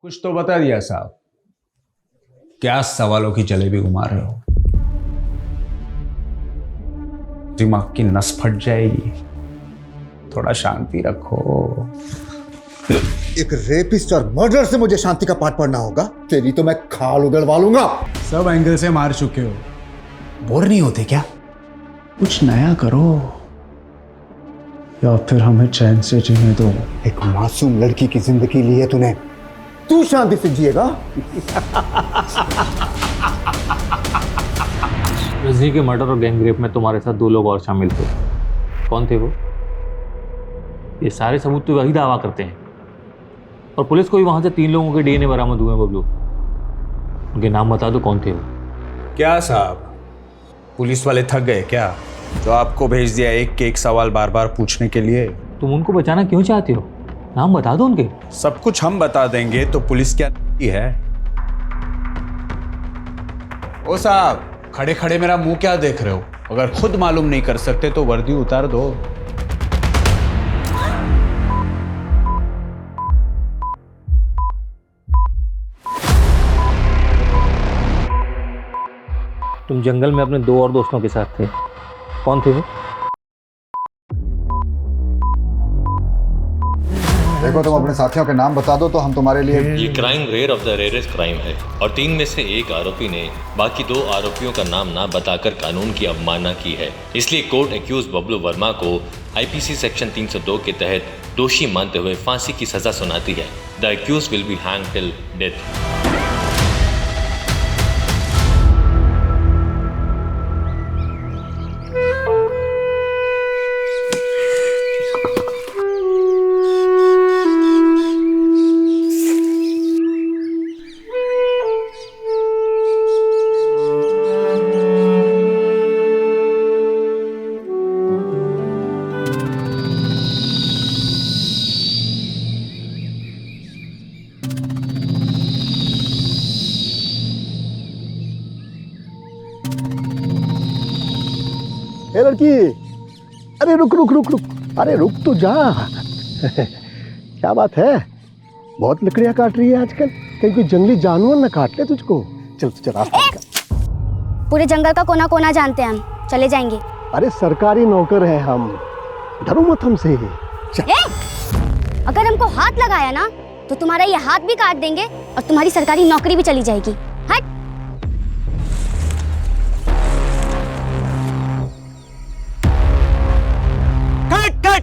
कुछ तो बता दिया साहब। क्या सवालों की जलेबी घुमा रहे हो? दिमाग की नस फट जाएगी। थोड़ा शांति रखो। एक रेपिस्ट और मर्डर से मुझे शांति का पाठ पढ़ना होगा? तेरी तो मैं खाल उगलवा लूंगा। सब एंगल से मार चुके हो, बोर नहीं होते क्या? कुछ नया करो या फिर हमें चैन से जीने दो। एक मासूम लड़की की जिंदगी ली है तूने, तू शांति से जिएगा? रजनी के मर्डर और गैंगरेप में तुम्हारे साथ 2 लोग और शामिल थे। कौन थे वो? ये सारे सबूत तो वही दावा करते हैं और पुलिस को भी वहां से 3 लोगों के डीएनए बरामद हुए हैं। बबलू, उनके नाम बता दो, कौन थे वो? क्या साहब, पुलिस वाले थक गए क्या जो आपको भेज दिया एक के एक सवाल बार बार पूछने के लिए? तुम उनको बचाना क्यों चाहते हो? नाम बता दो उनके। सब कुछ हम बता देंगे तो पुलिस क्या है? ओ साहब, खड़े खड़े मेरा मुंह क्या देख रहे हो? अगर खुद मालूम नहीं कर सकते तो वर्दी उतार दो। तुम जंगल में अपने 2 और दोस्तों के साथ थे, कौन थे वो? देखो, तुम अपने साथियों के नाम बता दो तो हम तुम्हारे लिए। ये crime rare of the rarest crime है और 3 में से एक आरोपी ने बाकी 2 आरोपियों का नाम ना बताकर कानून की अवमानना की है। इसलिए कोर्ट एक्यूज बबलू वर्मा को आईपीसी सेक्शन 302 के तहत दोषी मानते हुए फांसी की सजा सुनाती है। The accused will be hanged till death. ए लड़की, अरे रुक रुक रुक रुक, अरे रुक तो जा। क्या बात है, बहुत लकड़ियां काट रही है आजकल, कहीं कोई जंगली जानवर ना काट ले तुझको। चल चल रास्ता निकाल। पूरे जंगल का कोना कोना जानते हैं हम, चले जाएंगे। अरे सरकारी नौकर हैं हम, डरो मत हमसे। अगर हमको हाथ लगाया ना तो तुम्हारा ये हाथ भी काट देंगे और तुम्हारी सरकारी नौकरी भी चली जाएगी। हट।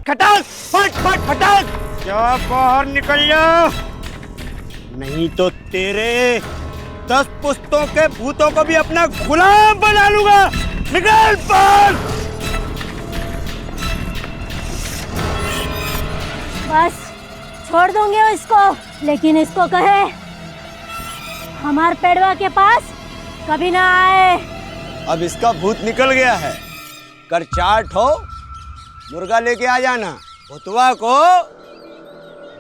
खटाल, फट फट फटाल, क्या बाहर निकल जा, नहीं तो तेरे 10 पुश्तों के भूतों को भी अपना गुलाम बना लूंगा। निकल बाहर। बस छोड़ दूंगे इसको, लेकिन इसको कहे हमार पेड़वा के पास कभी ना आए। अब इसका भूत निकल गया है, कर चाट हो मुर्गा लेके आ जाना, भुतवा को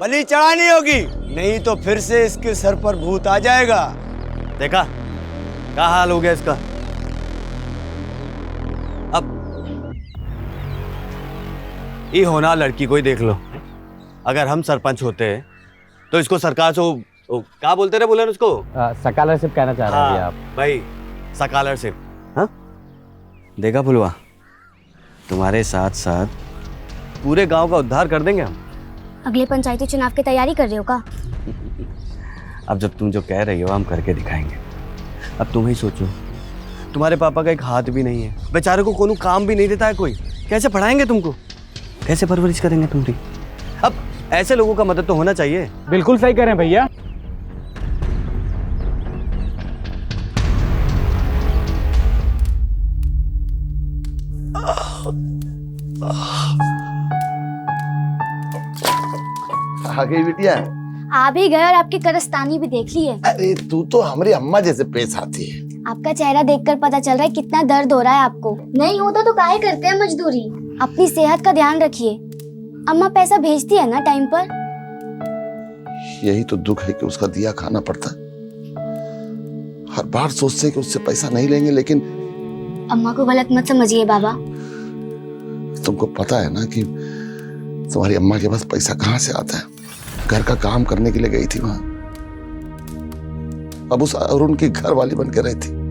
बलि चढ़ानी होगी, नहीं तो फिर से इसके सर पर भूत आ जाएगा। देखा क्या हाल हो गया इसका। अब ये होना लड़की को ही देख लो, अगर हम सरपंच होते तो इसको सरकार से क्या बोलते रहे, बोले उसको स्कॉलरशिप कहना चाह रहे हैं आप? भाई स्कॉलरशिप। हाँ देखा फुलवा, तुम्हारे साथ साथ पूरे गांव का उद्धार कर देंगे हम। अगले पंचायती चुनाव की तैयारी कर रहे हो का? अब जब तुम जो कह रही हो हम करके दिखाएंगे। अब तुम ही सोचो, तुम्हारे पापा का एक हाथ भी नहीं है, बेचारे को कोनो काम भी नहीं देता है कोई, कैसे पढ़ाएंगे तुमको, कैसे परवरिश करेंगे तुम्हारी? अब ऐसे लोगों का मदद तो होना चाहिए। बिल्कुल सही करें भैया। आ गई बिटिया। आ भी गए और आपकी करस्तानी भी देख ली है। अरे तू तो हमारी अम्मा जैसे पेश आती है। आपका चेहरा देखकर पता चल रहा है कितना दर्द हो रहा है आपको। नहीं होता तो काहे करते हैं मजदूरी। अपनी सेहत का ध्यान रखिए। अम्मा पैसा भेजती है ना टाइम पर। यही तो दुख है कि उसका दिया खाना पड़ता है। हर बार सोचते हैं कि उससे पैसा नहीं लेंगे, लेकिन अम्मा को गलत मत समझिए बाबा। तुमको पता है ना कि तुम्हारी अम्मा के पास पैसा कहाँ से आता है। घर का काम करने के लिए गई थी वहां, अब उस अरुण की घर वाली बन के रहती।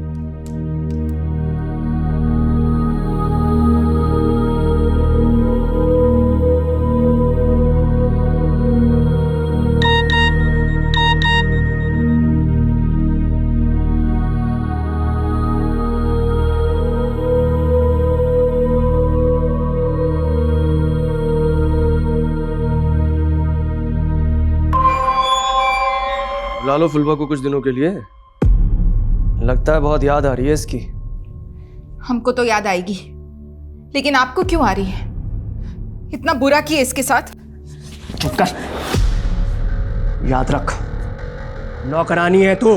बुला लो फुलवा को कुछ दिनों के लिए। लगता है बहुत याद आ रही है इसकी। हमको तो याद आएगी, लेकिन आपको क्यों आ रही है? इतना बुरा किया इसके साथ। चुप कर। याद रख, नौकरानी है तू।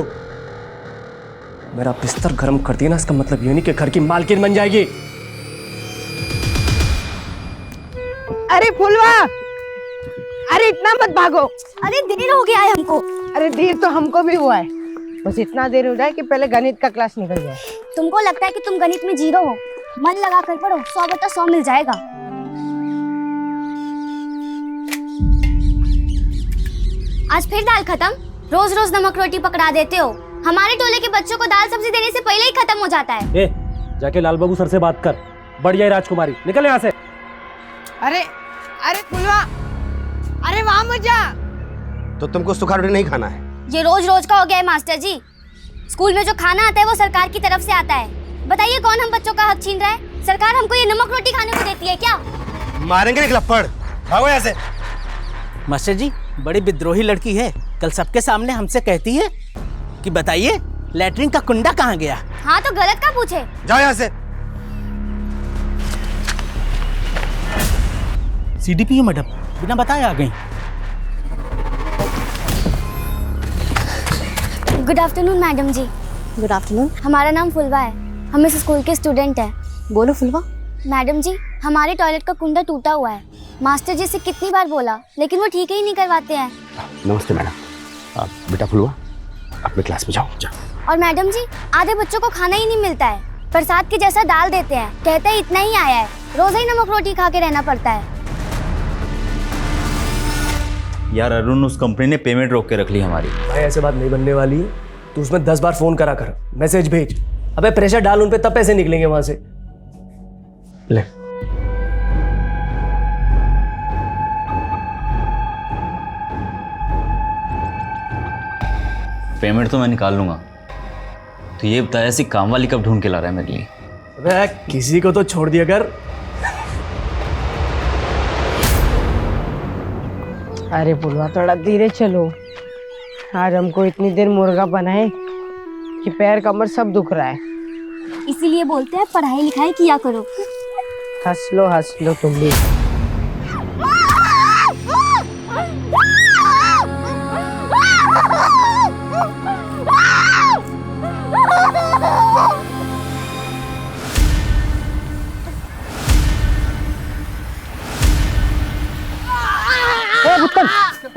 मेरा बिस्तर गर्म कर दिया ना, इसका मतलब ये नहीं कि घर की मालकिन बन जाएगी। अरे फुलवा, अरे इतना मत भागो। अरे देर हो गया है हमको। अरे देर तो हमको भी हुआ है, बस इतना देर हो जाए कि पहले गणित का क्लास निकल जाए। तुमको लगता है कि तुम गणित में जीरो हो? मन लगा कर पढ़ो, 100 बता 100 मिल जाएगा। आज फिर दाल खत्म? रोज रोज नमक रोटी पकड़ा देते हो। हमारे टोले के बच्चों को दाल सब्जी देने से पहले ही खत्म हो जाता है। ए, जाके लाल बाबू सर से बात कर। बढ़ जाए राजकुमारी, निकल यहाँ से। अरे अरे फुलवा, अरे वहां मत जा। तो तुमको सूखा रोटी नहीं खाना है? ये रोज रोज का हो गया है मास्टर जी। स्कूल में जो खाना आता है वो सरकार की तरफ से आता है। बताइए कौन हम बच्चों का हक छीन रहा है? सरकार हमको ये नमक रोटी खाने को देती है क्या? मारेंगे एक लपड़। भागो यहाँ से। मास्टर जी, बड़ी विद्रोही लड़की है। कल सबके सामने हमसे कहती है कि बताइए लैट्रिन का कुंडा कहाँ गया। हाँ तो गलत का पूछे। जाओ यहाँ से। सीडीपीओ मैडम बिना बताए आ गई। Good afternoon madam ji. Good afternoon. हमारा नाम फुलवा है, हम इस स्कूल के स्टूडेंट हैं। बोलो फुलवा। मैडम जी, हमारे टॉयलेट का कुंडा टूटा हुआ है। मास्टर जी से कितनी बार बोला, लेकिन वो ठीक ही नहीं करवाते हैं। नमस्ते मैडम। बेटा फुलवा, अपने क्लास में जाओ। और मैडम जी, आधे बच्चों को खाना ही नहीं मिलता है। प्रसाद के जैसा डाल देते हैं, कहते हैं इतना ही आया है। रोज ही नमक रोटी खा के रहना पड़ता है। यार अरुण, उस कंपनी ने पेमेंट रोक के रख ली हमारी। भाई ऐसे बात नहीं बनने वाली है। तू उसमें 10 बार फोन करा कर, मैसेज भेज। अबे प्रेशर डाल उन पे, तब पैसे निकलेंगे वहां से। ले। पेमेंट तो मैं निकाल लूंगा। तो ये बताया ऐसी काम वाली कब ढूंढ के ला रहा है मेरे लिए? अबे किसी को तो छोड़ दिया कर। अरे फुलवा, थोड़ा धीरे चलो। आज हमको इतनी देर मुर्गा बनाए कि पैर कमर सब दुख रहा है। इसीलिए बोलते हैं पढ़ाई लिखाई किया करो। हंस लो तुम भी।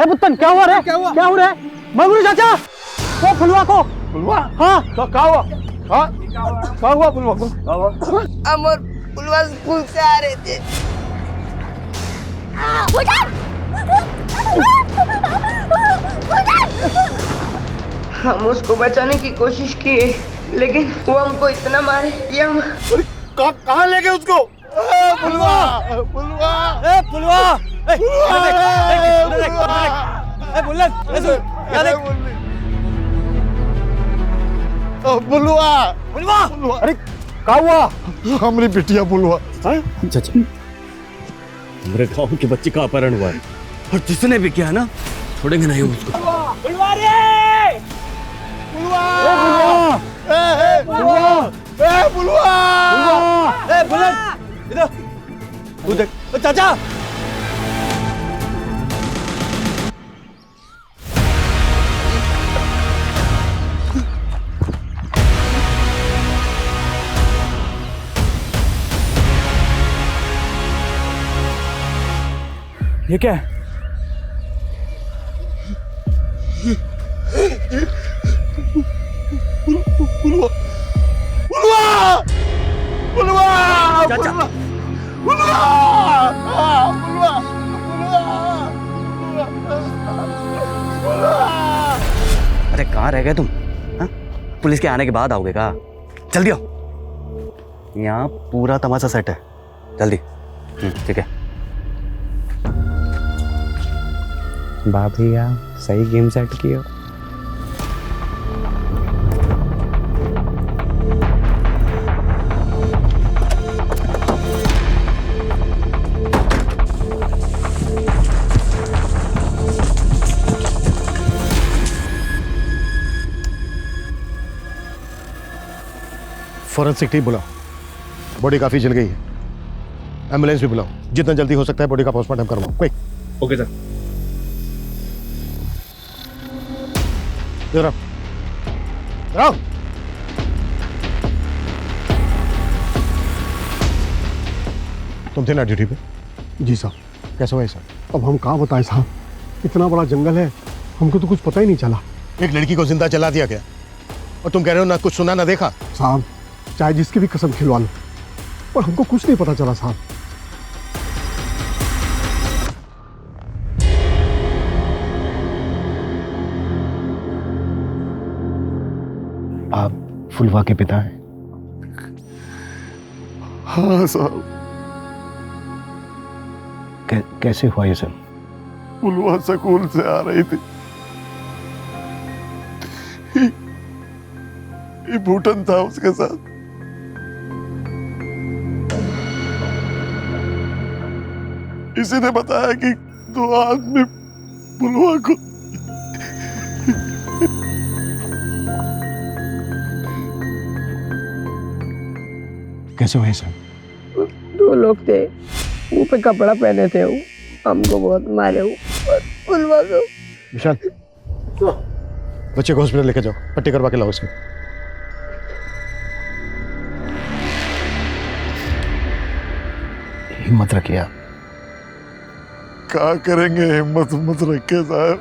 पुत्तन, क्या हुआ रे? क्या हो रहा है? मंगरू चाचा, वो फुलवा को। फुलवा? हाँ। तो क्या हुआ? हाँ? क्या हुआ फुलवा को? अमर फुलवा स्कूल से आ रहे थे। हम उसको बचाने की कोशिश किए, लेकिन वो हमको इतना मारे कि हम कहाँ ले गए उसको? फुलवा! फुलवा! फुलवा! बुलवा, अरे क्या हुआ? हमारी बिटिया बुलवा। चाचा, हमारे गांव के बच्चे का अपहरण हुआ है और जिसने भी किया ना, छोड़ेंगे नहीं उसको। बुलवा रे! बुलवा! इधर तू देख। चाचा, ये क्या है? अरे कहाँ रह गए तुम? पुलिस के आने के बाद आओगे का? जल्दी आओ, यहाँ पूरा तमाशा सेट है, जल्दी। ठीक है। वाह भैया, सही गेम सेट किया। फॉरेंसिक टीम बुलाओ, बॉडी काफी जल गई है। एम्बुलेंस भी बुलाओ, जितना जल्दी हो सकता है बॉडी का पोस्टमार्टम करवाओ, क्विक। Okay sir. इधर आओ, इधर आओ। तुम थे ना ड्यूटी पे? जी साहब। कैसा हुआ साहब? अब हम कहाँ बताएं साहब, इतना बड़ा जंगल है, हमको तो कुछ पता ही नहीं चला। एक लड़की को जिंदा जला दिया गया और तुम कह रहे हो ना कुछ सुना ना देखा? साहब चाहे जिसकी भी कसम खिलवा लो, पर हमको कुछ नहीं पता चला साहब। आप फुलवा के पिता हैं? हाँ साहब। कैसे हुआ ये सब? फुलवा स्कूल से आ रही थी, ये भूटन था उसके साथ। इसी ने बताया कि 2 आदमी फुलवा को कैसे हुए सर? 2 लोग थे, मुंह पे कपड़ा पहने थे, वो हमको बहुत मारे और फुलवा को। विशाल, बच्चे को हॉस्पिटल लेके जाओ, पट्टी करवा के लाओ उसकी। हिम्मत रखिए आप। क्या करेंगे हिम्मत रखे साहब,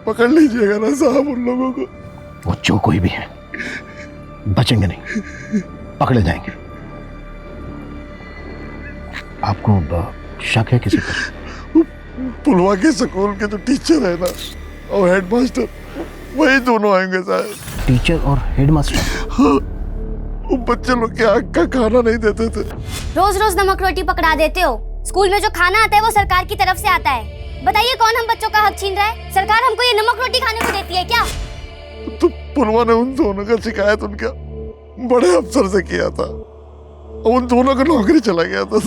पकड़ लीजिएगा ना साहब उन लोगों को। वो जो कोई भी है बचेंगे नहीं, पकड़े जाएंगे। आपको शक है किसी पर? पुलवा के स्कूल के जो टीचर है ना और हेडमास्टर, वही दोनों आएंगे साहब। टीचर और हेडमास्टर? हाँ, वो बच्चे लोग के आग का खाना नहीं देते थे। रोज रोज नमक रोटी पकड़ा देते हो। स्कूल में जो खाना आता है वो सरकार की तरफ से आता है। बताइए कौन हम बच्चों का हक छीन रहा है? सरकार हमको ये नमक रोटी खाने को देती है क्या? तो पुलवा ने उन दोनों का शिकायत उनका बड़े अफसर से किया था, उन दोनों का नौकरी चला गया था।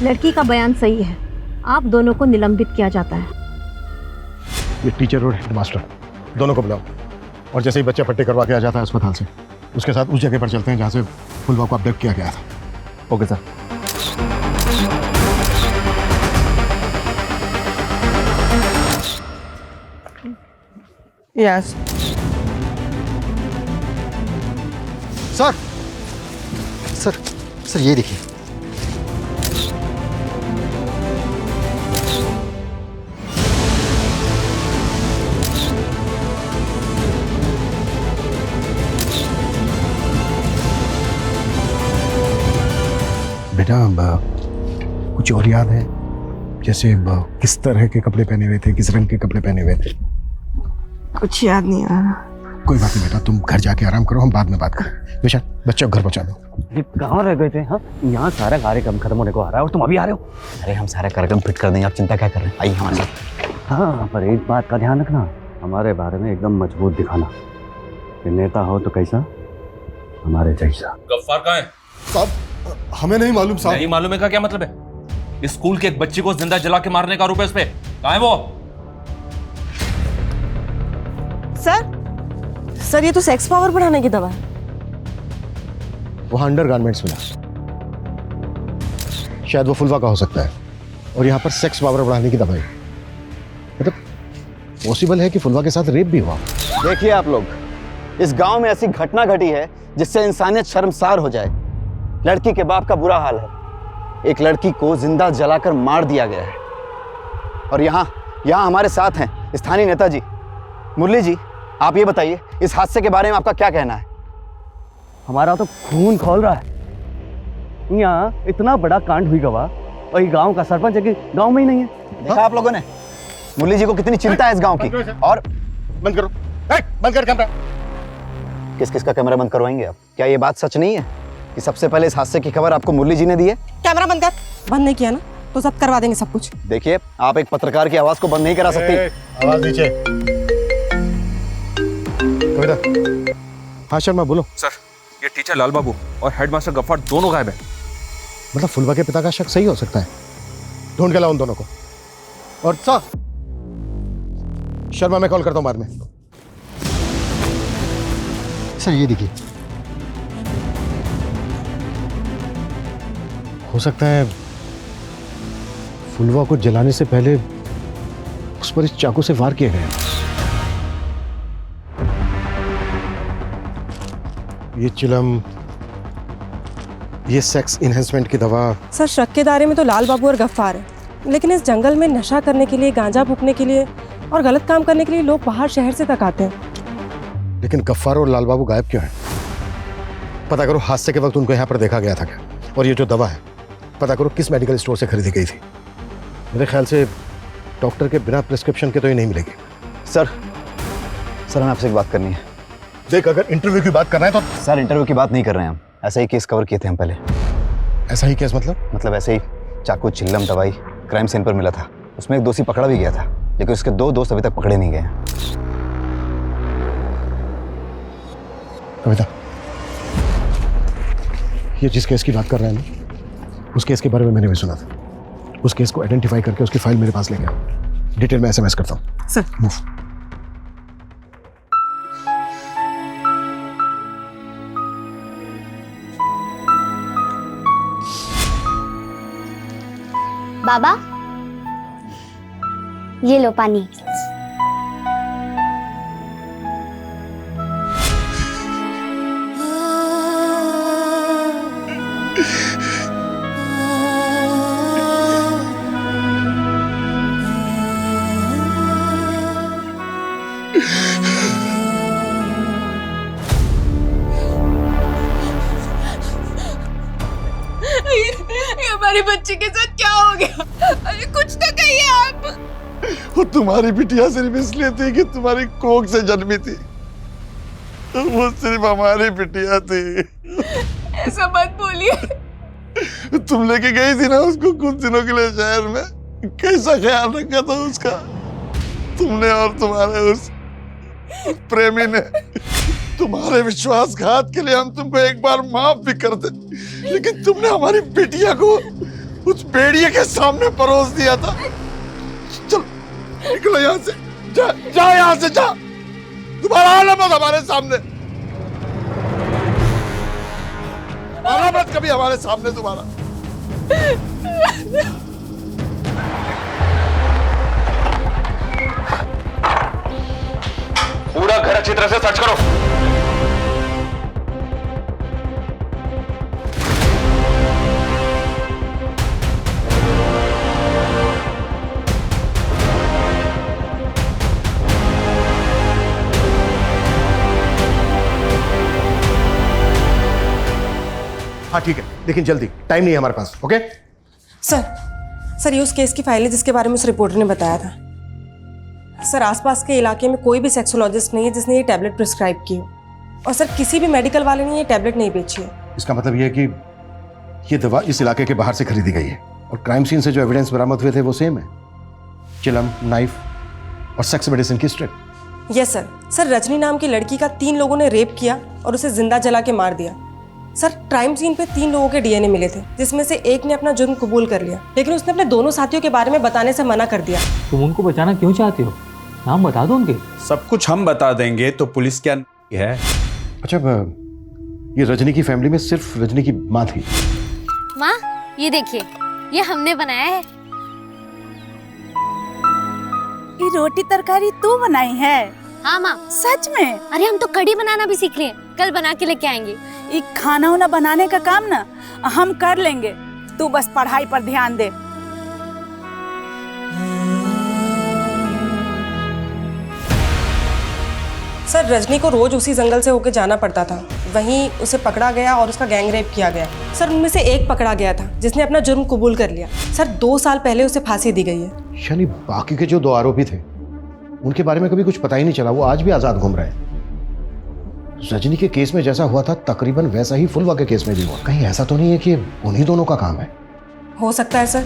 लड़की का बयान सही है, आप दोनों को निलंबित किया जाता है। ये टीचर और हेडमास्टर दोनों को बुलाओ, और जैसे ही बच्चा पट्टी करवा के आ जाता है अस्पताल से, उसके साथ उस जगह पर चलते हैं जहाँ से फुलवा को अपडेट किया गया था। Okay sir. Yes sir, sir, sir ये देखिए। बेटा कुछ और याद है? जैसे किस तरह के कपड़े पहने हुए थे, किस रंग के कपड़े पहने हुए थे? कुछ याद नहीं आ रहा। कोई बात नहीं बेटा, तुम घर जाके आराम करो, हम बाद में बात करें। बेशक बच्चे को घर पहुंचा दो। कहाँ रह गए थे? हाँ, यहाँ सारा कार्यक्रम खत्म होने को आ रहा है और तुम अभी आ रहे हो। अरे हम सारा कार्यक्रम फिट कर देंगे, आप चिंता क्या कर रहे हैं? आइए हमारे साथ। हाँ, पर एक बात का ध्यान रखना, हमारे बारे में एकदम मजबूत दिखाना कि नेता हो तो कैसा, हमारे जैसा। गफ्फार कहाँ है? साहब हमें नहीं मालूम साहब। नहीं मालूम है का क्या मतलब है? इस स्कूल के एक बच्ची को जिंदा जला के मारने का आरोप है इस पे। कहाँ है वो? सर ये तो सेक्स पावर बढ़ाने की दवा है। वहाँ अंडरगारमेंट्स मिला, शायद वो फुलवा का हो सकता है, और यहाँ पर सेक्स पावर बढ़ाने की दवाई। मतलब पॉसिबल है कि फुलवा के साथ रेप भी हुआ। देखिए आप लोग, इस गांव में ऐसी घटना घटी है जिससे इंसानियत शर्मसार हो जाए। लड़की के बाप का बुरा हाल है, एक लड़की को जिंदा जलाकर मार दिया गया है। और यहाँ हमारे साथ हैं स्थानीय नेताजी। मुरली जी, आप ये बताइए इस हादसे के बारे में आपका क्या कहना है? हमारा तो खून खौल रहा है। यहाँ इतना बड़ा कांड हुई गवा और ये गांव का सरपंच है कि गांव में ही नहीं है। देखा आप लोगों ने मुरली जी को कितनी चिंता है इस गांव की। और बंद करो, बंद कर कैमरा। किस किस का कैमरा बंद करवाएंगे आप? क्या ये बात सच नहीं है कि सबसे पहले इस हादसे की खबर आपको मुरली जी ने दी है? कैमरा बंद कर। बंद नहीं किया ना तो सब करवा देंगे सब कुछ। देखिए, आप एक पत्रकार की आवाज को बंद नहीं करा सकती। आवाज नीचे। कविता। हाँ शर्मा बोलो। सर, ये टीचर लाल बाबू और हेडमास्टर गफ्फार दोनों गायब हैं। मतलब फुलवा के पिता का शक सही हो सकता है? ढूंढ के लाओ उन दोनों को। और सर, शर्मा मैं कॉल करता हूँ बाद में। सर ये देखिए, हो सकता है फुलवा को जलाने से पहले उस पर इस चाकू से वार किया गया। ये चिलम, ये सेक्स इनहेंसमेंट की दवा। सर शक के दायरे में तो लाल बाबू और गफ्फार है, लेकिन इस जंगल में नशा करने के लिए, गांजा फूकने के लिए और गलत काम करने के लिए लोग बाहर शहर से तक आते हैं। लेकिन गफ्फार और लाल बाबू गायब क्यों हैं? पता करो हादसे के वक्त उनको यहाँ पर देखा गया था क्या? और ये जो दवा है, पता करो किस मेडिकल स्टोर से खरीदी गई थी। मेरे ख्याल से डॉक्टर के बिना प्रिस्क्रिप्शन के तो ये नहीं मिलेगी। सर हमें आपसे एक बात करनी है। देख, अगर इंटरव्यू की बात करना है तो। सर इंटरव्यू की बात नहीं कर रहे हैं हम, ऐसा ही केस कवर किए थे हम पहले। ऐसा ही केस मतलब ऐसे ही चाकू, चिल्लम, दवाई क्राइम सीन पर मिला था। उसमें एक दोषी पकड़ा भी गया था, लेकिन उसके 2 दोस्त अभी तक पकड़े नहीं गए। कविता, ये जिस केस की बात कर रहे हैं ना, उस केस के बारे में मैंने भी सुना था। उस केस को आइडेंटिफाई करके उसकी फाइल मेरे पास लेके आओ। डिटेल में SMS करता हूँ। Sir move. बाबा, ये लो पानी। हमारे बच्चे के साथ क्या हो गया? अरे कुछ तो कहिए आप। वो तुम्हारी बिटिया सिर्फ इसलिए थी कि तुम्हारी कोख से जन्मी थी। वो सिर्फ हमारी बिटिया थी। ऐसा मत बोलिए। तुम लेके गई थी ना उसको कुछ दिनों के लिए शहर में, कैसा ख्याल रखा था उसका तुमने और तुम्हारे उस प्रेमी ने। तुम्हारे विश्वासघात के लिए हम तुमको एक बार माफ भी कर दे, लेकिन तुमने हमारी बिटिया को उस भेड़िए के सामने परोस दिया था। चल निकलो यहाँ से, जा यहाँ से, जा। तुम्हारा आना मत हमारे सामने, आना मत कभी हमारे सामने तुम्हारा। पूरा घर अच्छी तरह से सर्च करो। हाँ ठीक है, लेकिन जल्दी, टाइम नहीं है हमारे पास। ओके सर ये उस केस की फाइल है जिसके बारे में उस रिपोर्टर ने बताया था। सर आसपास के इलाके में कोई भी सेक्सोलॉजिस्ट नहीं है जिसने ये टैबलेट प्रिस्क्राइब की हो, और सर किसी भी मेडिकल वाले ने ये टैबलेट नहीं बेची है। इसका मतलब ये है कि ये दवा इस इलाके के बाहर से खरीदी गई है, और क्राइम सीन से जो एविडेंस बरामद हुए थे वो सेम है, चिलम, नाइफ और सेक्स मेडिसिन की स्ट्रिप। यस सर रजनी नाम की लड़की का 3 लोगों ने रेप किया और उसे जिंदा जला के मार दिया। सर क्राइम सीन पे 3 लोगों के DNA मिले थे, जिसमें से एक ने अपना जुर्म कबूल कर लिया, लेकिन उसने अपने दोनों साथियों के बारे में बताने से मना कर दिया। तुम उनको बचाना क्यों चाहते हो? नाम बता दो उनके। सब कुछ हम बता देंगे तो पुलिस क्या है? अच्छा, ये रजनी की फैमिली में सिर्फ रजनी की माँ थी। माँ ये देखिए, ये हमने बनाया है। ये रोटी तरकारी तू बनाई है? हाँ माँ। सच में? अरे हम तो कढ़ी बनाना भी सीख लिए, कल बना के लेके आएंगे। ये खाना वाना बनाने का काम ना हम कर लेंगे, तू बस पढ़ाई पर ध्यान दे। सर रजनी को रोज उसी जंगल से होकर जाना पड़ता था, वहीं उसे पकड़ा गया और उसका गैंग रेप किया गया। सर उनमें से एक पकड़ा गया था जिसने अपना जुर्म कबूल कर लिया। सर 2 साल पहले उसे फांसी दी गई है। यानी बाकी के जो 2 आरोपी थे उनके बारे में कभी कुछ पता ही नहीं चला, वो आज भी आजाद घूम रहे हैं। रजनी के केस में जैसा हुआ था तकरीबन वैसा ही फुलवा के केस में भी हुआ। कहीं ऐसा तो नहीं है कि उन्हीं दोनों का काम है? हो सकता है सर,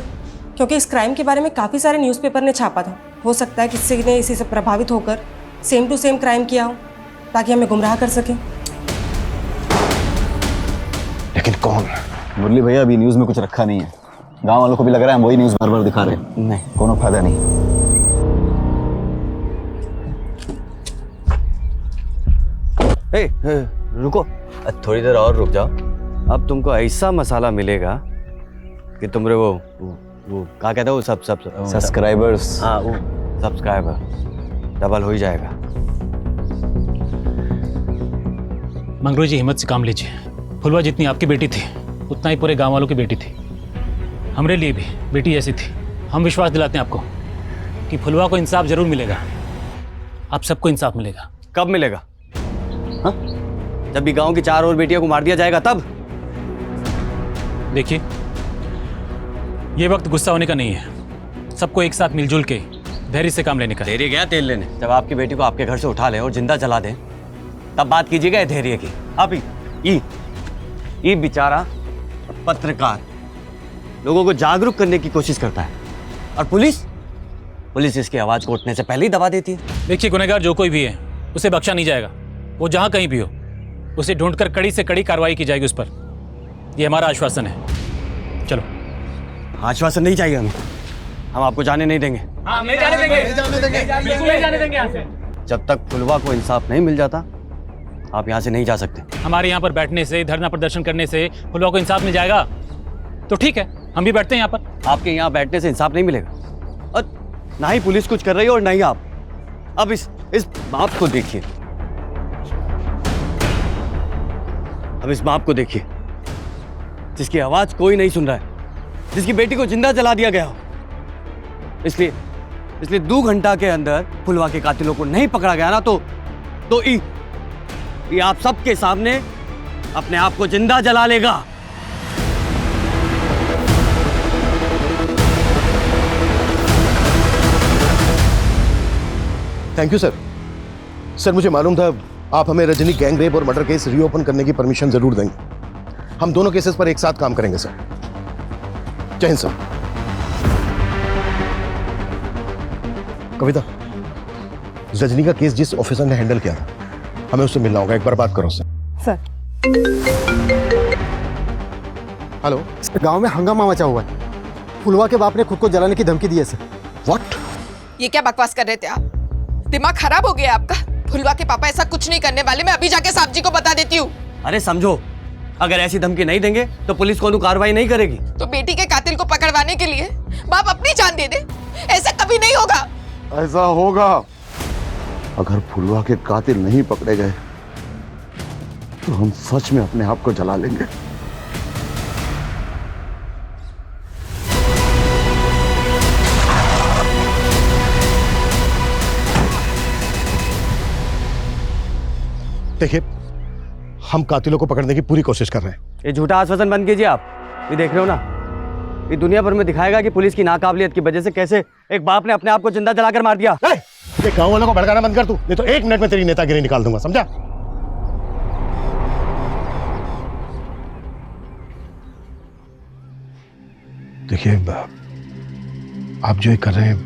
क्योंकि इस क्राइम के बारे में काफ़ी सारे न्यूज़पेपर ने छापा था। हो सकता है किसी ने इसी से प्रभावित होकर सेम टू सेम क्राइम किया हो ताकि हमें गुमराह कर सके। लेकिन कौन? मुरली भैया अभी न्यूज़ में कुछ रखा नहीं है। गांव वालों को भी लग रहा है हम वही न्यूज़ बार बार दिखा रहे हैं। नहीं, कोनो फायदा नहीं। रुको, थोड़ी देर और रुक जाओ। अब तुमको ऐसा मसाला मिलेगा कि तुमरे वो क्या कहते हो, सब सब्सक्राइबर्स। हाँ, वो सब्सक्राइबर डबल हो ही जाएगा। मंगरू जी, हिम्मत से काम लीजिए। फुलवा जितनी आपकी बेटी थी उतना ही पूरे गांव वालों की बेटी थी। हमारे लिए भी बेटी जैसी थी। हम विश्वास दिलाते हैं आपको कि फुलवा को इंसाफ जरूर मिलेगा। आप सबको इंसाफ मिलेगा। कब मिलेगा? हाँ? जब भी गांव की 4 और बेटियों को मार दिया जाएगा तब? देखिए, ये वक्त गुस्सा होने का नहीं है। सबको एक साथ मिलजुल के धैर्य से काम लेने का। धैर्य गया तेल लेने। जब आपकी बेटी को आपके घर से उठा ले और जिंदा जला दें तब बात कीजिएगा धैर्य की। आप ये बेचारा पत्रकार लोगों को जागरूक करने की कोशिश करता है और पुलिस इसकी आवाज को उठने से पहले ही दबा देती है। देखिए, गुनहगार जो कोई भी है उसे बख्शा नहीं जाएगा। वो जहां कहीं भी हो उसे ढूंढकर कड़ी से कड़ी कार्रवाई की जाएगी उस पर। ये हमारा आश्वासन है। चलो। आश्वासन नहीं चाहिए हमें। हम आपको जाने नहीं देंगे। नहीं जाने देंगे। बिल्कुल नहीं जाने देंगे यहाँ से। जब तक फुलवा को इंसाफ नहीं मिल जाता आप यहाँ से नहीं जा सकते। हमारे यहाँ पर बैठने से, धरना प्रदर्शन करने से फुलवा को इंसाफ मिल जाएगा तो ठीक है, हम भी बैठते हैं यहाँ पर। आपके यहाँ बैठने से इंसाफ नहीं मिलेगा और ना ही पुलिस कुछ कर रही है और ना ही आप। अब इस बाप को देखिए, अब इस बाप को देखिए जिसकी आवाज कोई नहीं सुन रहा है, जिसकी बेटी को जिंदा जला दिया गया हो। इसलिए 2 घंटा के अंदर फुलवा के कातिलों को नहीं पकड़ा गया ना तो ये आप सबके सामने अपने आप को जिंदा जला लेगा। Thank you sir. सर, मुझे मालूम था आप हमें रजनी गैंग रेप और मर्डर केस रीओपन करने की परमिशन जरूर देंगे। हम दोनों केसेस पर एक साथ काम करेंगे सर। जय हिंद सर। कविता, रजनी का केस जिस ऑफिसर ने हैंडल किया था हमें उससे मिलना होगा। एक बार बात करो सर। हेलो सर, गांव में हंगामा मचा हुआ है। फुलवा के बाप ने खुद को जलाने की धमकी दी है सर। व्हाट? ये क्या बकवास कर रहे थे आप? दिमाग खराब हो गया आपका? फुलवा के पापा ऐसा कुछ नहीं करने वाले। मैं अभी जाके साहब जी को बता देती हूँ। अरे समझो, अगर ऐसी धमकी नहीं देंगे तो पुलिस कोई कार्रवाई नहीं करेगी। तो बेटी के कातिल को पकड़वाने के लिए बाप अपनी जान दे दे? ऐसा कभी नहीं होगा। ऐसा होगा। अगर फुलवा के कातिल नहीं पकड़े गए तो हम सच में अपने आप को जला लेंगे। देखिए, हम कातिलों को पकड़ने की पूरी कोशिश कर रहे हैं। ये झूठा आश्वासन बंद कीजिए आप। ये देख रहे हो ना, ये दुनिया भर में दिखाएगा कि पुलिस की नाकाबिलियत की वजह से कैसे एक बाप ने अपने आप को जिंदा जलाकर मार दिया। गांव वालों को भड़काना बंद कर तू, नहीं तो 1 मिनट में तेरी नेतागिरी निकाल दूंगा, समझा? देखिए, आप जो ये कर रहे हैं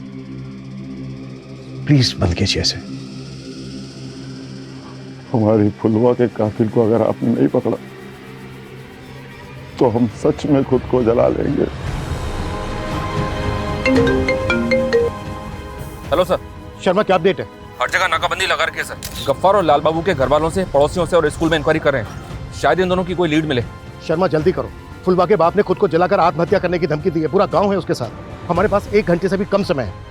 प्लीज बंद कीजिए ऐसे। हमारी फुलवा के कातिल को अगर आपने नहीं पकड़ा तो हम सच में खुद को जला लेंगे। Hello sir. शर्मा, क्या अपडेट है? हर जगह नाकाबंदी लगा रखी है सर। गफ्फार और लाल बाबू के घर वालों से, पड़ोसियों से और स्कूल में इंक्वायरी कर रहे हैं। शायद इन दोनों की कोई लीड मिले। शर्मा, जल्दी करो। फुलवा के बाप ने खुद को जलाकर आत्महत्या करने की धमकी दी है। पूरा गांव है उसके साथ। हमारे पास 1 घंटे से भी कम समय है।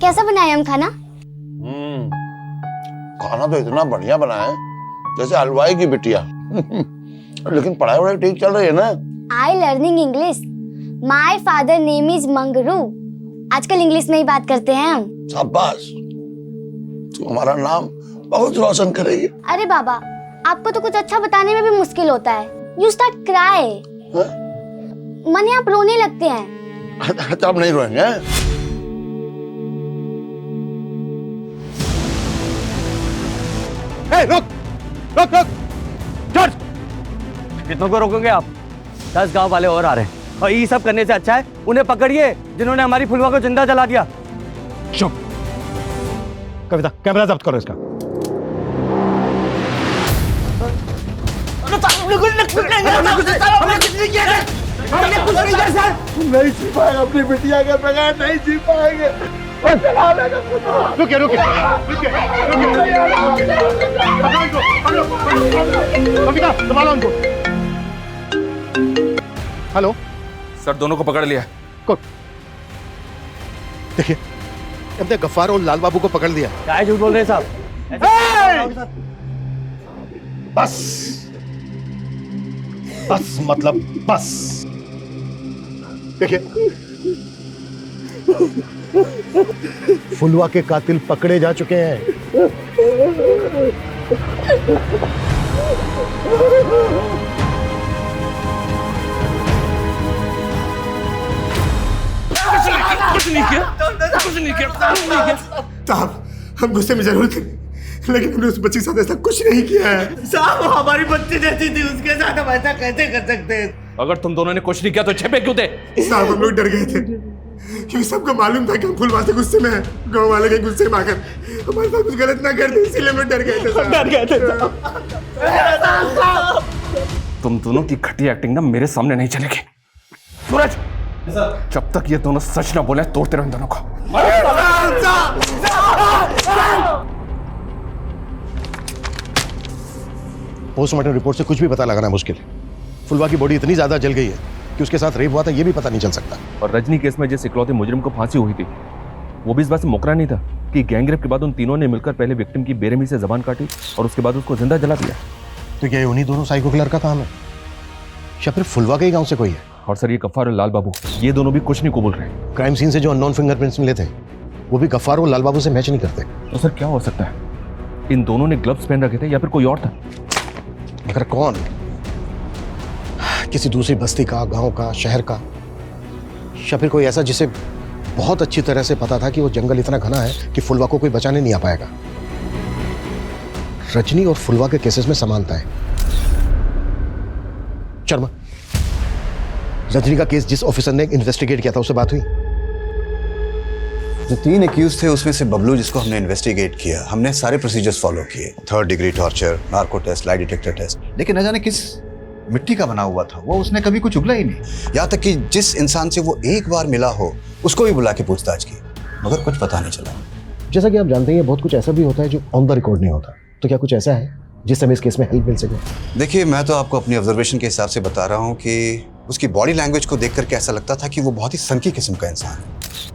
कैसा बनाया हम खाना? खाना तो इतना बढ़िया बना है जैसे हलवाई की बिटिया। लेकिन पढ़ाई वढ़ाई ठीक चल रही है ना? आई learning English. My father name is Mangru. आजकल इंग्लिश में ही बात करते हैं हम। शाबाश, तू हमारा नाम बहुत रोशन करेगी। अरे बाबा, आपको तो कुछ अच्छा बताने में भी मुश्किल होता है। You start cry. माने आप रोने लगते हैं। तो अब नहीं रोएंगे। रुक रुक रुक जॉर्ज, कितनों को रोकोगे आप? 10 गांव वाले और आ रहे हैं और ये सब करने से अच्छा है उन्हें पकड़िए जिन्होंने हमारी फुलवा को जिंदा जला दिया। चुप। कविता, कैमरा जब्त करो इसका। नहीं जी पाएगा अपनी बिटिया के बगैर, नहीं जी पाएंगे। रुकिए रुकिए कविता, संभालो उनको। हेलो सर, दोनों को पकड़ लिया। देखिए, हमने गफ्फार और लाल बाबू को पकड़ लिया। क्या झूठ बोल रहे हैं साहब? बस बस मतलब बस। देखिए, फुलवा के कातिल पकड़े जा चुके हैं। कुछ नहीं किया। साहब, हम गुस्से में जरूर थे, लेकिन हमने उस बच्ची के साथ ऐसा कुछ नहीं किया है। साहब, वो हमारी बच्ची जैसी थी, उसके साथ हम ऐसा कैसे कर सकते हैं? अगर तुम दोनों ने कुछ नहीं किया तो छेपे क्यों थे? साहब, हम लोग डर गए थे क्योंकि सबको मालूम था कि हम फुलवा से गुस्से में हैं। गांव वाले के गुस्से में आकर हमारे साथ कुछ गलत ना कर दे, इसीलिए हम लोग डर गए थे। डर गए थे। तुम दोनों की घटिया एक्टिंग ना मेरे सामने नहीं चलेगी। सूरज, जब तक ये दोनों सच ना बोले तोड़ते रहो इन दोनों को। पोस्टमार्टम रिपोर्ट से कुछ भी पता लगाना मुश्किल है। फुलवा की बॉडी इतनी ज्यादा जल गई है कि उसके साथ रेप हुआ था ये भी पता नहीं चल सकता। और रजनी केस में जिस इकलौते मुजरिम को फांसी हुई थी, वो भी इस बात से मुकरा नहीं था कि गैंगरेप के बाद उन तीनों ने मिलकर पहले विक्टिम की बेरहमी से जबान काटी और उसके बाद उसको जिंदा जला दिया। तो क्या उन्हीं दोनों साइको किलर का काम है या फिर फुलवा के ही गांव से कोई है? और सर, ये गफ्फार और लाल बाबू, ये दोनों भी कुछ नहीं कबूल रहे। क्राइम सीन से जो अननोन फिंगरप्रिंट्स मिले थे वो भी गफ्फार और लाल बाबू से मैच नहीं करते। तो सर क्या हो सकता है? इन दोनों ने ग्लव्स पहन रखे थे या फिर कोई और था? मगर कौन? किसी दूसरी बस्ती का, गांव का, शहर का, या फिर कोई ऐसा जिसे बहुत अच्छी तरह से पता था कि वो जंगल इतना घना है कि फुलवा को कोई बचाने नहीं आ पाएगा। रजनी और फुलवा के केसेस में समानता है। शर्मा, रजनी का केस जिस ऑफिसर ने इन्वेस्टिगेट किया था उससे बात हुई? जो 3 एक्यूज थे उसमें से बबलू, जिसको हमने इन्वेस्टिगेट किया, हमने सारे प्रोसीजर्स फॉलो किए। 3rd degree torture, narco test, lie detector test, लेकिन न जाने किस मिट्टी का बना हुआ था वो, उसने कभी कुछ उगला ही नहीं। यहाँ तक कि जिस इंसान से वो एक बार मिला हो उसको भी बुला के पूछताछ की, मगर कुछ पता नहीं चला। जैसा कि आप जानते हैं, बहुत कुछ ऐसा भी होता है जो ऑन द रिकॉर्ड नहीं होता। तो क्या कुछ ऐसा है जिससे हमें इस केस में हेल्प मिल सके? देखिए, मैं तो आपको अपनी ऑब्जर्वेशन के हिसाब से बता रहा हूँ कि उसकी बॉडी लैंग्वेज को देख करके ऐसा लगता था कि वो बहुत ही सनकी किस्म का इंसान है।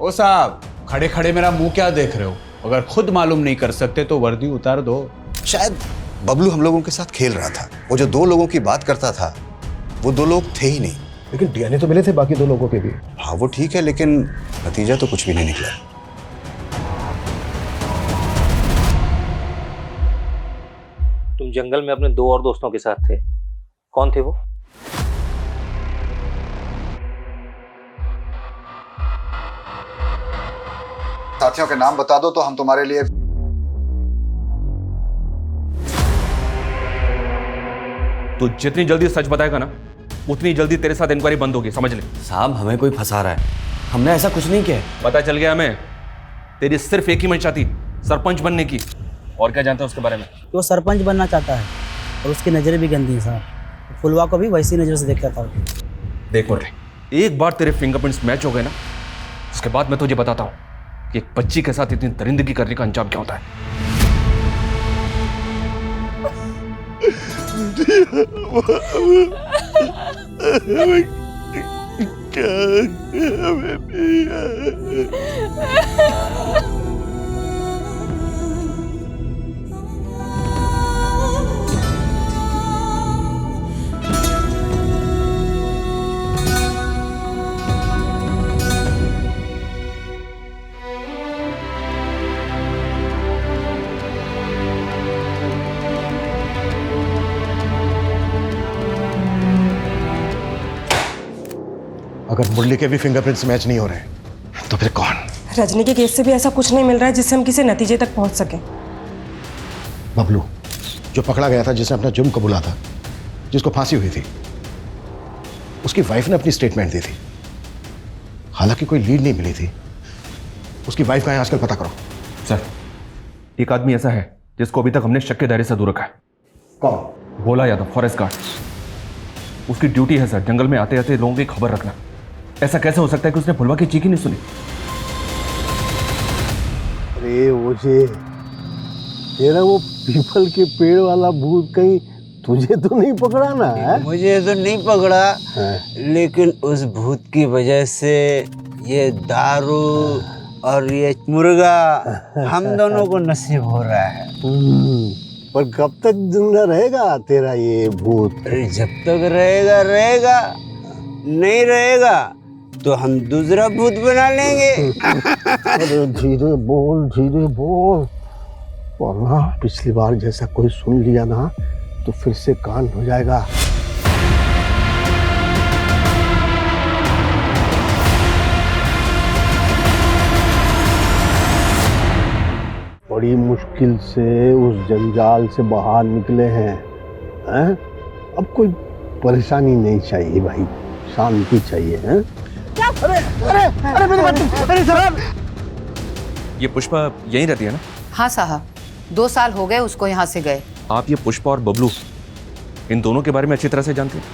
ओ साहब, खड़े खड़े मेरा मुंह क्या देख रहे हो? अगर खुद मालूम नहीं कर सकते तो वर्दी उतार दो। शायद बबलू हम लोगों के साथ खेल रहा था। वो जो 2 लोगों की बात करता था वो 2 लोग थे ही नहीं। लेकिन डीएनए तो मिले थे बाकी 2 लोगों के भी। हाँ, वो ठीक है, लेकिन नतीजा तो कुछ भी नहीं निकला। तुम जंगल में अपने 2 और दोस्तों के साथ थे, कौन थे वो? साथियों के नाम बता दो तो हम तुम्हारे लिए। तो जितनी जल्दी सच बताएगा ना, उतनी जल्दी तेरे साथ इंक्वायरी बंद होगी, समझ ले। साहब, हमें कोई फंसा रहा है, हमने ऐसा कुछ नहीं किया। पता चल गया हमें, तेरी सिर्फ एक ही मंशा थी, सरपंच बनने की। और क्या जानते हो उसके बारे में? वो सरपंच बनना चाहता है और उसकी नज़रें भी गंदी हैं साहब। फुलवा को भी वैसी नज़र से देखता था। देख मुर्रे, एक बार तेरे फिंगरप्रिंट्स मैच हो गए ना, उसके बाद मैं तुझे बताता हूँ कि एक बच्ची के साथ इतनी दरिंदगी करने का अंजाम क्या होता है। अगर मुरली के भी फिंगरप्रिंट्स मैच नहीं हो रहे तो फिर कौन? रजनी के केस से भी ऐसा कुछ नहीं मिल रहा है जिससे हम किसी नतीजे तक पहुंच सकें। बबलू, जो पकड़ा गया था, जिसने अपना जुर्म कबूला था, जिसको फांसी हुई थी, उसकी वाइफ ने अपनी स्टेटमेंट दी थी। हालांकि कोई लीड नहीं मिली थी। उसकी वाइफ का है आजकल, पता करो। सर, एक आदमी ऐसा है जिसको अभी तक हमने शक के दायरे से दूर रखा है। कौन? Bhola Yadav, forest guard. उसकी ड्यूटी है सर जंगल में आते आते लोगों की खबर रखना। ऐसा कैसे हो सकता है कि उसने फुलवा की चीख ही नहीं सुनी? अरे ओझे, तेरा वो पीपल के पेड़ वाला भूत कहीं तुझे तो नहीं पकड़ा ना है? मुझे तो नहीं पकड़ा, लेकिन उस भूत की वजह से ये दारू और ये मुर्गा हम दोनों को नसीब हो रहा है। पर कब तक जिंदा रहेगा तेरा ये भूत? अरे जब तक रहेगा रहेगा, नहीं रहेगा तो हम दूसरा भूत बना लेंगे। अरे धीरे बोल, धीरे बोल, वरना पिछली बार जैसा कोई सुन लिया ना तो फिर से कांड हो जाएगा। बड़ी मुश्किल से उस जंजाल से बाहर निकले हैं, हैं? अब कोई परेशानी नहीं चाहिए भाई, शांति चाहिए, हैं? अरे अरे अरे मेरी बात, मेरी शराब! ये पुष्पा यहीं रहती है ना? हाँ साहब, 2 साल हो गए उसको यहाँ से गए। आप ये पुष्पा और बबलू, इन दोनों के बारे में अच्छी तरह से जानती हैं?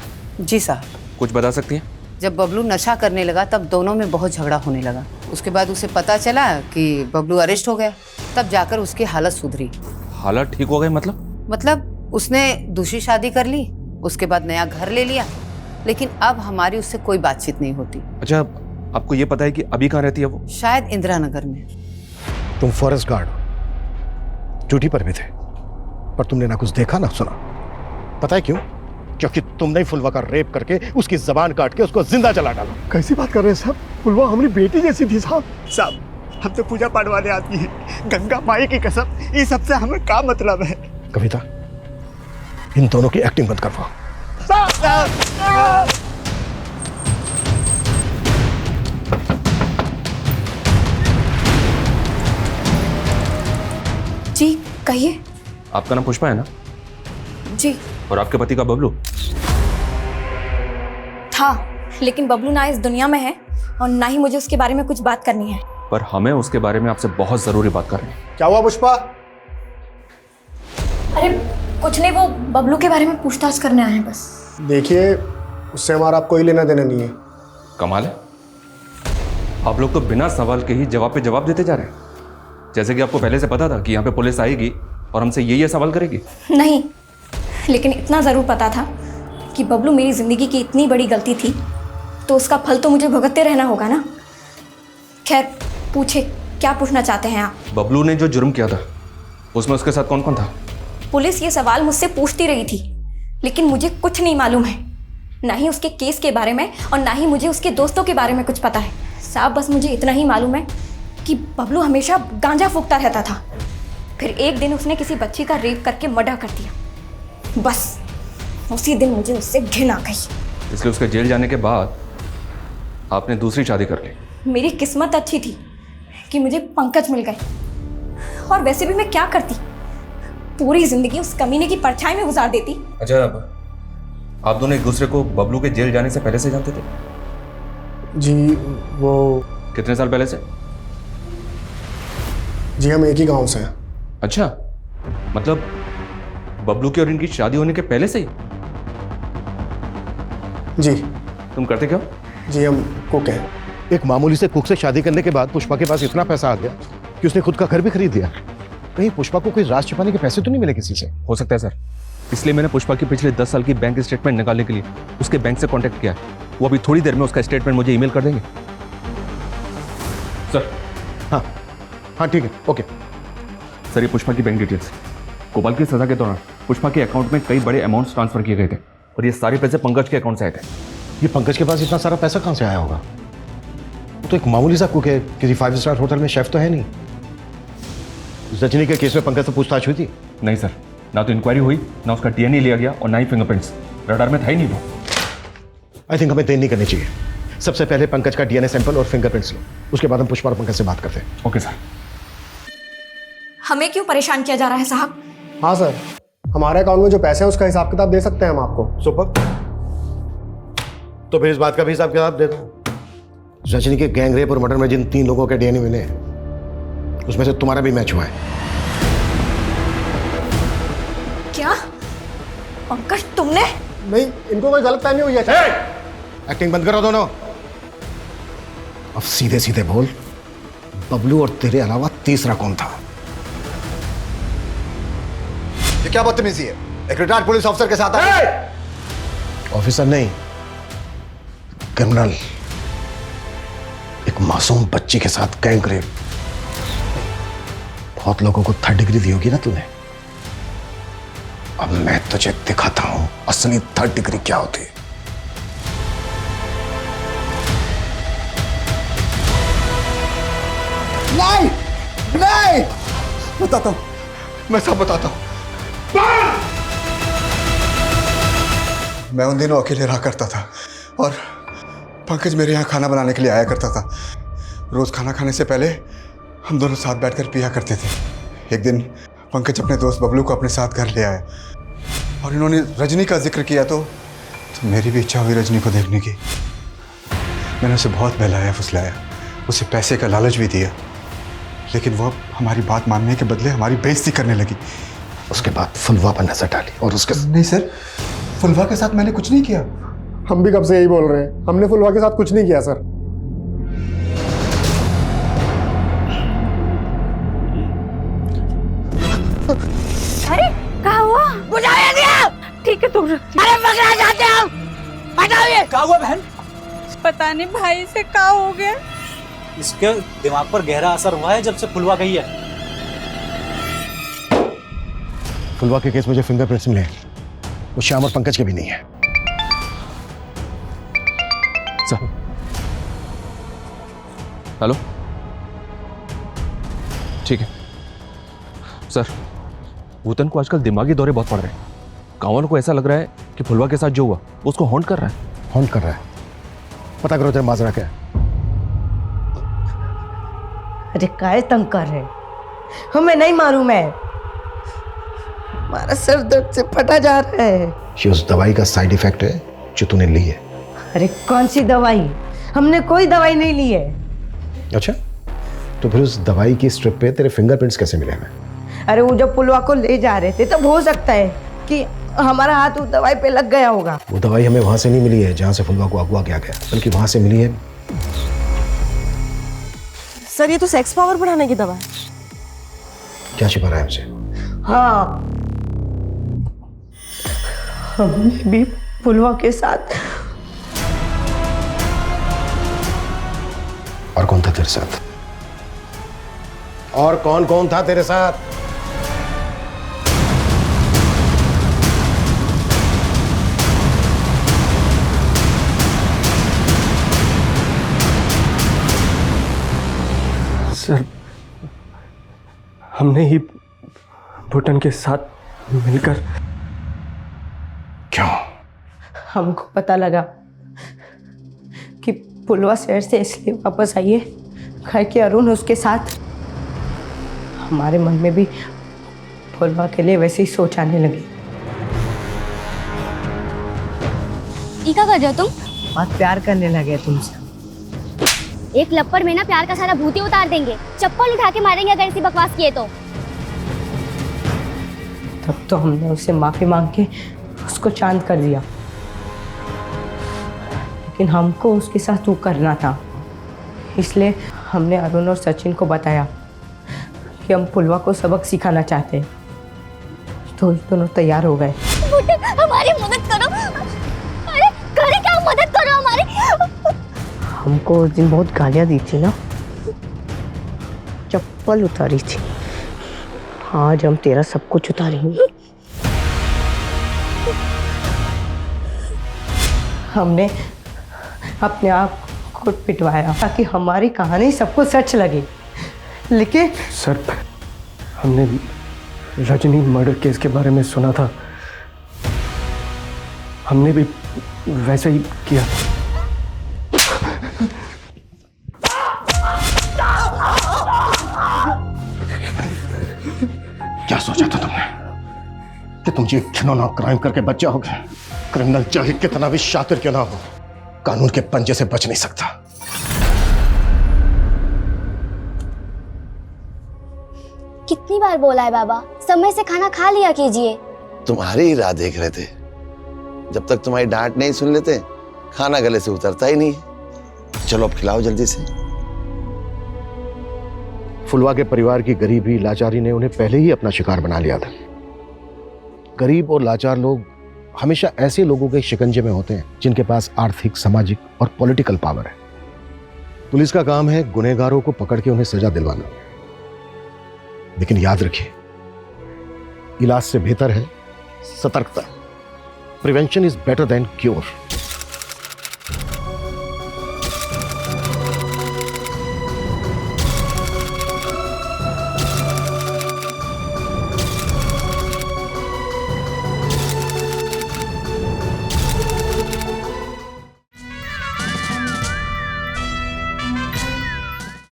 जी साहब। कुछ बता सकती हैं? जब बबलू नशा करने लगा तब दोनों में बहुत झगड़ा होने लगा। उसके बाद उसे पता चला कि बबलू अरेस्ट हो गया, तब जाकर उसकी हालत सुधरी। हालत ठीक हो गई मतलब? मतलब उसने दूसरी शादी कर ली, उसके बाद नया घर ले लिया, लेकिन अब हमारी उससे कोई बातचीत नहीं होती। अच्छा, आपको ये पता है कि अभी कहाँ रहती है वो? शायद इंदिरा नगर में। तुम फॉरेस्ट गार्ड हो, ड्यूटी पर भी थे, पर तुमने ना कुछ देखा ना सुना। पता है क्यों? क्योंकि तुमने ही फुलवा का रेप करके उसकी जबान काट के उसको जिंदा जला डाला। कैसी बात कर रहे हैं साहब? फुलवा हमारी बेटी जैसी थी साहब। साहब, हम तो पूजा पाठ वाले आदमी हैं, गंगा माई की कसम, ये सबसे हमें क्या मतलब है? कविता, इन दोनों की एक्टिंग बंद करवाओ। जी कहिए। आपका नाम पुष्पा है ना? जी। और आपके पति का बबलू? था, लेकिन बबलू ना इस दुनिया में है और ना ही मुझे उसके बारे में कुछ बात करनी है। पर हमें उसके बारे में आपसे बहुत जरूरी बात करनी है। क्या हुआ पुष्पा? अरे कुछ नहीं, वो बबलू के बारे में पूछताछ करने आए हैं बस। देखिए, उससे हमारा कोई लेना देना नहीं है। कमाल है, आप लोग तो बिना सवाल के ही जवाब पे जवाब देते जा रहे हैं, जैसे कि आपको पहले से पता था कि यहाँ पे पुलिस आएगी और हमसे ये सवाल करेगी। नहीं, लेकिन इतना ज़रूर पता था कि बबलू मेरी ज़िंदगी की इतनी बड़ी गलती थी, तो उसका फल तो मुझे भुगतते रहना होगा ना। खैर पूछे, क्या पूछना चाहते हैं आप? बबलू ने जो जुर्म किया था उसमें उसके साथ कौन कौन था? पुलिस ये सवाल मुझसे पूछती रही थी, लेकिन मुझे कुछ नहीं मालूम है, ना ही उसके केस के बारे में और ना ही मुझे उसके दोस्तों के बारे में कुछ पता है। साहब बस मुझे इतना ही मालूम है कि बबलू हमेशा गांजा फूकता रहता था, फिर एक दिन उसने किसी बच्ची का रेप करके मर्डर कर दिया। बस उसी दिन मुझे उससे घिन आ गई। इसलिए उसके जेल जाने के बाद आपने दूसरी शादी कर ली। मेरी किस्मत अच्छी थी कि मुझे पंकज मिल गए, और वैसे भी मैं क्या करती, पूरी जिंदगी उस कमीने की परछाई में गुजार देती। अच्छा, आप दोनों एक दूसरे को बबलू के जेल जाने से पहले से जानते थे? जी वो कितने साल पहले से? जी हम एक ही गांव से हैं। अच्छा, मतलब बबलू की और इनकी शादी होने के पहले से ही? जी। तुम करते क्या? जी हम कुक हैं। एक मामूली से कुक से शादी करने के बाद पुष्पा के पास इतना पैसा आ गया कि उसने खुद का घर भी खरीद लिया। कहीं पुष्पा को कोई राज छिपाने के पैसे तो नहीं मिले किसी से? हो सकता है सर, इसलिए मैंने पुष्पा की पिछले 10 साल की बैंक स्टेटमेंट निकालने के लिए उसके बैंक से कांटेक्ट किया है। वो अभी थोड़ी देर में उसका स्टेटमेंट मुझे ईमेल कर देंगे। सर। हाँ हाँ ठीक है, ओके। सर, ये पुष्पा की बैंक डिटेल्स। कोबाल की सजा के दौरान पुष्पा के अकाउंट में कई बड़े अमाउंट्स ट्रांसफर किए गए थे और ये सारे पैसे पंकज के अकाउंट से आए थे। ये पंकज के पास इतना सारा पैसा कहाँ से आया होगा? वो तो एक मामूली सा कुक है, किसी 5 स्टार होटल में शेफ तो है नहीं। रजनी के केस में पंकज से पूछताछ हुई थी? नहीं सर, ना तो इंक्वायरी हुई, ना उसका डीएनए लिया गया और ना ही फिंगरप्रिंट्स। रडार में था ही नहीं वो। आई थिंक हमें देर नहीं करनी चाहिए। सबसे पहले पंकज का डीएनए सैंपल और फिंगरप्रिंट्स लो, उसके बाद हम पुष्पा और पंकज से बात करते हैं। Okay sir. हमें क्यों परेशान किया जा रहा है साहब? हाँ सर, हमारे अकाउंट में जो पैसे हैं उसका हिसाब किताब दे सकते हैं हम आपको। सुपर। तो फिर इस बात का भी हिसाब किताब दे दो। रजनी के गैंग रेप और मर्डर में जिन 3 लोगों के डीएनए मिले उसमें से तुम्हारा भी मैच हुआ है। क्या पंकज तुमने? नहीं, इनको कोई गलतफहमी हुई है। एक्टिंग बंद करो दोनों। अब सीधे सीधे बोल, बबलू और तेरे अलावा तीसरा कौन था? ये क्या बदतमीजी है? एक रिटायर्ड पुलिस ऑफिसर के साथ आए। ऑफिसर नहीं, क्रिमिनल। एक मासूम बच्ची के साथ गैंग रेप। बहुत लोगों को 3rd डिग्री दी होगी ना तूने। अब मैं तुझे दिखाता हूं असली 3rd डिग्री क्या होती है। नहीं नहीं, बताता हूं, मैं सब बताता हूं। मैं उन दिनों अकेले रहा करता था और पंकज मेरे यहाँ खाना बनाने के लिए आया करता था। रोज खाना खाने से पहले हम दोनों साथ बैठकर पिया करते थे। एक दिन पंकज अपने दोस्त बबलू को अपने साथ घर ले आया और इन्होंने रजनी का जिक्र किया तो मेरी भी इच्छा हुई रजनी को देखने की। मैंने उसे बहुत बहलाया फुसलाया, उसे पैसे का लालच भी दिया, लेकिन वो हमारी बात मानने के बदले हमारी बेइज्जती करने लगी। उसके बाद फुलवा पर नजर डाली और उसके नहीं सर, फुलवा के साथ मैंने कुछ नहीं किया। हम भी कब से यही बोल रहे हैं, हमने फुलवा के साथ कुछ नहीं किया सर। अरे क्या हुआ? बुझाया गया। ठीक है तुम। अरे पकड़ा जाते हो, हटाओ ये। क्या हुआ बहन? पता नहीं भाई से क्या हो गया। इसके दिमाग पर गहरा असर हुआ है जब से फुलवा गई है। फुलवा के केस में जो फिंगरप्रिंट्स मिले वो श्याम और पंकज के भी नहीं है। सर, हेलो, ठीक है सर। भूतन को आजकल दिमागी दौरे बहुत पड़ रहे हैं। कांवर को ऐसा लग रहा है कि फुलवा के साथ जो हुआ वो उसको हॉन्ट कर रहा है। हॉन्ट कर रहा है? पता करो तेरा माजरा क्या है। अरे काय तंग कर रहे? हमें नहीं मालूम है, हमारा सर दर्द से फटा जा रहा है। ये उस दवाई का साइड इफेक्ट है जो तूने ली है। अरे कौन सी दवाई? हमने कोई दवाई नहीं ली है। अच्छा, तो फिर उस दवाई की स्ट्रिप पे तेरे फिंगरप्रिंट्स कैसे मिले हमें? अरे वो जब पुलवा को ले जा रहे थे तब हो सकता है कि हमारा हाथ उस दवाई पे लग गया होगा। वो दवाई हमें वहां से नहीं मिली है जहां से फुलवा को अगवा किया गया, बल्कि वहां से मिली है। सर ये तो सेक्स पावर बढ़ाने की दवा है। क्या छिपा रहा है हमसे? हाँ, हमने भी पुलवा के साथ। और कौन था तेरे साथ? और कौन कौन था तेरे साथ? सर, हमने ही भूटन के साथ मिलकर। क्यों? हमको पता लगा कि पुलवा शहर से इसलिए वापस आई है खैर कि अरुण उसके साथ। हमारे मन में भी पुलवा के लिए वैसे ही सोच आने लगी। क्या कर रहे हो तुम? बहुत प्यार करने लगे तुमसे। एक लप्पड़ में ना प्यार का सारा भूत ही उतार देंगे। चप्पल उठा के मारेंगे अगर ऐसी बकवास किए तो। तब तो हमने उससे माफी मांग के उसको चांद कर दिया, लेकिन हमको उसके साथ वो करना था। इसलिए हमने अरुण और सचिन को बताया कि हम पुलवा को सबक सिखाना चाहते हैं, तो ये दोनों तैयार हो गए। हमारी मदद करो। अरे करे क्या, मदद करो हमारी। हमको उस दिन बहुत गालियाँ दी थी ना, चप्पल उतारी थी। आज हम तेरा सब कुछ उतारेंगे। हमने अपने आप को पिटवाया ताकि हमारी कहानी सबको सच लगे, लेकिन सर, हमने रजनी मर्डर केस के बारे में सुना था, हमने भी वैसे ही किया। क्या सोचा था तुमने कि तुम ये घिनौना क्राइम करके बच जाओगे। क्रिमिनल चाहे कितना भी शातिर क्यों ना हो, कानून के पंजे से बच नहीं सकता। कितनी बार बोला है बाबा, समय से खाना खा लिया कीजिए। तुम्हारी ही राह देख रहे थे। जब तक तुम्हारी डांट नहीं सुन लेते खाना गले से उतरता ही नहीं। चलो अब खिलाओ जल्दी से। फुलवा के परिवार की गरीबी लाचारी ने उन्हें पहले ही अपना शिकार बना लिया था। गरीब और लाचार लोग हमेशा ऐसे लोगों के शिकंजे में होते हैं जिनके पास आर्थिक, सामाजिक और पॉलिटिकल पावर है। पुलिस का काम है गुनहगारों को पकड़ के उन्हें सजा दिलवाना, लेकिन याद रखिए, इलाज से बेहतर है सतर्कता। Prevention is better than cure.